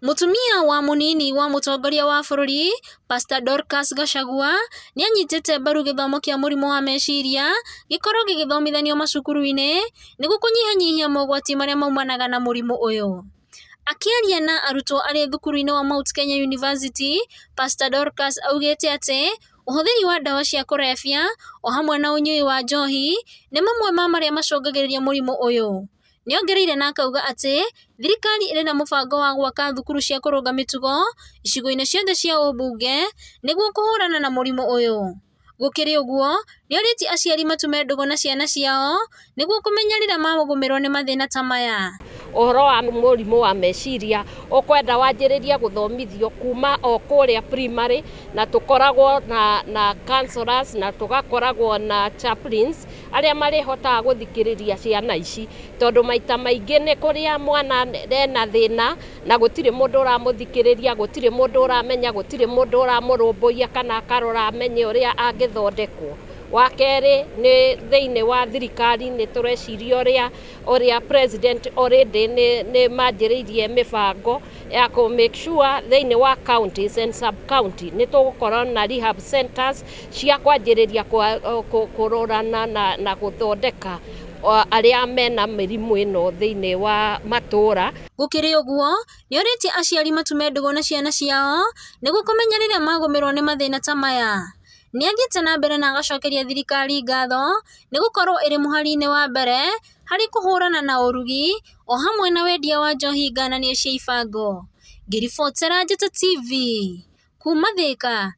Mutumia wa munini wa mutongoria wa bururi Pastor Dorcas Gachagua ni anyitite mbaru githomo kia murimu wa meciria gikorwo gigithomithanio macukuru-ini niguo kunyihanyihia mogwati maria maumanaga na murimu uyu. Akiaria na arutwo ari thukuru-ini wa Mount Kenya University, Pastor Dorcas augite ati uhuthiri wa ndawa cia kurebia o hamwe na unyui wa njohi ni mamwe ma maria macungagiriria murimu uyu. Niongereire na akauga ati thirikari iri na mubango wa gwaka thukuru cia kurunga mitugo icigo-ini ciothe cia ubunge niguo kuhurana na murimu uyu. Gukiri uguo nioriti aciari matume ndugu na ciana ciao niguo kumenya rira magumirwo ni mathina ta maya. Uhoro wa murimu wa meciria ukwenda wanjiriria guthomithio kuma o kuria primary na tukoragwo na counselors na tugakoragwo na chaplains aria marihotaga guthikiriria ciana ici tondu maita maingi ni kuria mwana ena thina na gutire mundu uramuthikiriria, gutire mundu uramenya, gutire mundu uramurumbuia kana akarora amenye uria angithondekwo. Wa keri ni thiini wa thirikari ni tureciria uria president already ni manjiriirie mibango ya ku make sure thiini wa counties and sub county ni tugukorwo na rehab centers cia kwanjiriria kurorana na guthondeka aria mena mirimu ino thiini wa matura. Gukiri uguo nioriti aciari matume ndugu na ciana ciao niguo kumenya riria magumirwo ni mathina ta maya. Niathiite na mbere na agacokeria thirikari ngatho ni gukorwo iri muhari-ini wa mbere hari kuhurana na urugi o hamwe na wendia wa njohi ngananie cia ibango. Ngiribotera Njata TV kuma Thika.